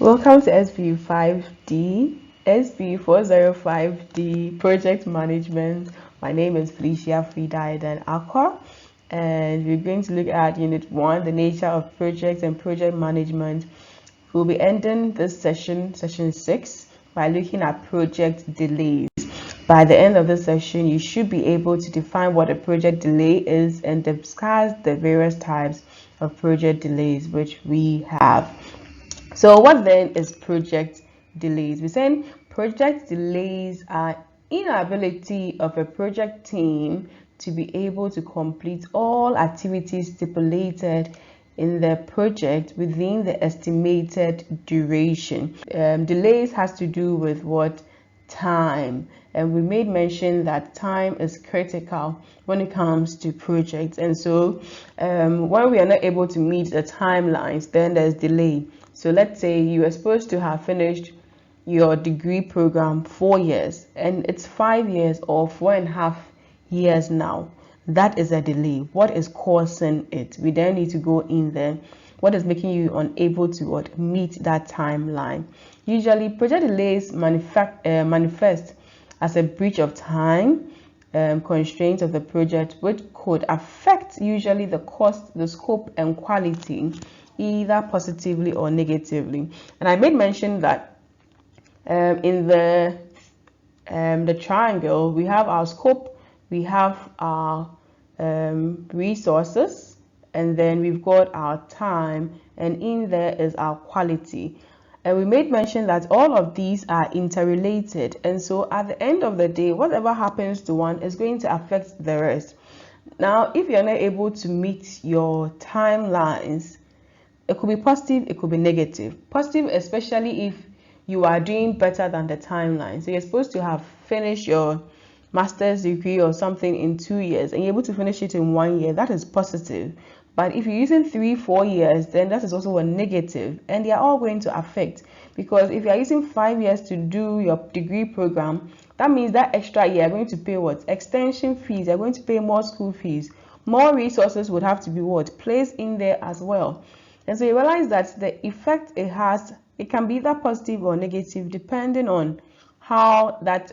Welcome to SB5D, SB405D Project Management. My name is Felicia Fridaiden Akor, and we're going to look at Unit 1, the nature of projects and project management. We'll be ending this session 6, by looking at project delays. By the end of this session, you should be able to define what a project delay is and discuss the various types of project delays which we have. So what then is project delays? We're saying project delays are inability of a project team to be able to complete all activities stipulated in the project within the estimated duration. Delays has to do with what? Time. And we made mention that time is critical when it comes to projects, and so when we are not able to meet the timelines, then there's delay. So let's say you are supposed to have finished your degree program 4 years and it's 5 years or 4.5 years now. That is a delay. What is causing it? We then need to go in there. What is making you unable to meet that timeline? Usually project delays manifest as a breach of time constraints of the project, which could affect usually the cost, the scope and quality, either positively or negatively. And I made mention that in the triangle, we have our scope, we have our resources, and then we've got our time, and in there is our quality. And we made mention that all of these are interrelated, and so at the end of the day, whatever happens to one is going to affect the rest. Now, if you're not able to meet your timelines, it could be positive, it could be negative. Positive, especially if you are doing better than the timeline. So you're supposed to have finished your master's degree or something in 2 years and you're able to finish it in 1 year. That is positive. But if you're using 3-4 years, then that is also a negative, and they are all going to affect, because if you are using 5 years to do your degree program, that means that extra year you're going to pay what? Extension fees. You're going to pay more school fees. More resources would have to be placed in there as well. And so you realize that the effect it has, it can be either positive or negative depending on how that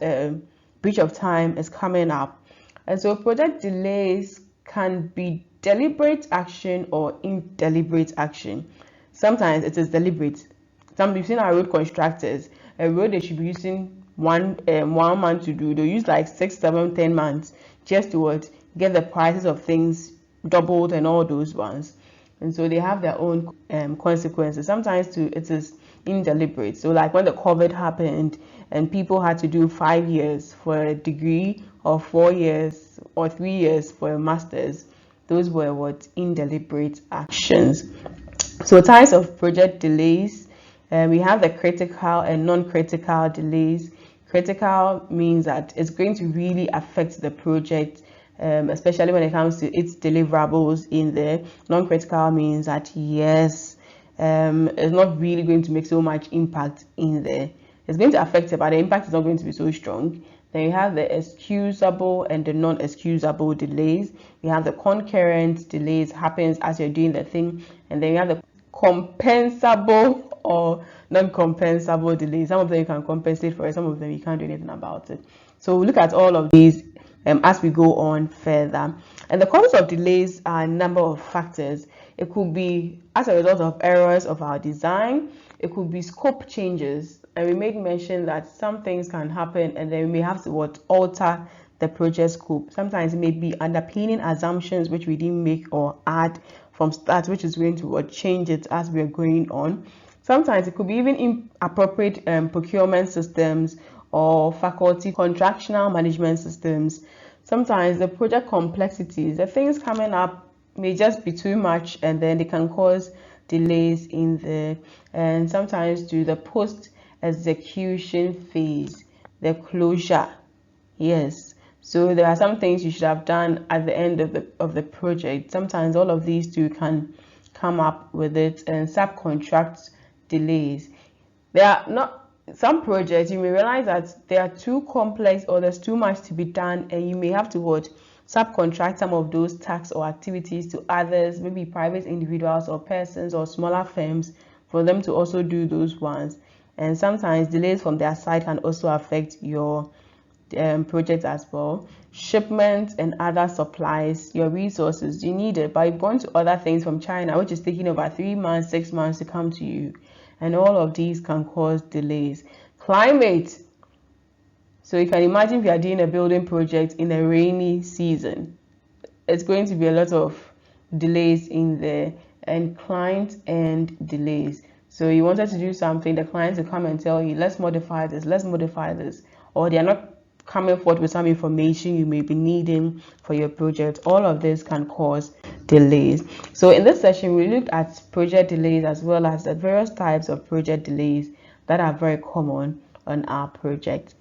breach of time is coming up. And so project delays can be deliberate action or indeliberate action. Sometimes it is deliberate. You've seen our road constructors, a road they should be using one month to do, they'll use like 6, 7, 10 months just to get the prices of things doubled and all those ones. And so they have their own consequences. Sometimes too it is indeliberate. So like when the COVID happened and people had to do 5 years for a degree or 4 years or 3 years for a master's, those were indeliberate actions. So types of project delays, we have the critical and non-critical delays. Critical means that it's going to really affect the project, especially when it comes to its deliverables in there. Non-critical means that yes, it's not really going to make so much impact in there. It's going to affect it, but the impact is not going to be so strong. Then you have the excusable and the non-excusable delays. You have the concurrent delays, happens as you're doing the thing, and then you have the compensable or non-compensable delays. Some of them you can compensate for it, some of them you can't do anything about it. So we'll look at all of these as we go on further. And the causes of delays are a number of factors. It could be as a result of errors of our design. It could be scope changes. And we made mention that some things can happen and then we may have to alter the project scope. Sometimes it may be underpinning assumptions which we didn't make or add from start, which is going to change it as we are going on. Sometimes it could be even inappropriate procurement systems or faculty contractual management systems. Sometimes the project complexities, the things coming up may just be too much, and then they can cause delays in there. And sometimes to the post execution phase, the closure. Yes, so there are some things you should have done at the end of the project. Sometimes all of these two can come up with it. And subcontract delays, there are not some projects you may realize that they are too complex or there's too much to be done, and you may have to subcontract some of those tasks or activities to others, maybe private individuals or persons or smaller firms for them to also do those ones. And sometimes delays from their side can also affect your project as well. Shipments and other supplies, your resources, you need it, but you've gone to other things from China, which is taking over 3 months, 6 months to come to you. And all of these can cause delays. Climate. So you can imagine if you are doing a building project in a rainy season, it's going to be a lot of delays in there. And client end delays. So you wanted to do something, the client will come and tell you, let's modify this, or they are not coming forward with some information you may be needing for your project. All of this can cause delays. So in this session, we looked at project delays as well as the various types of project delays that are very common on our project.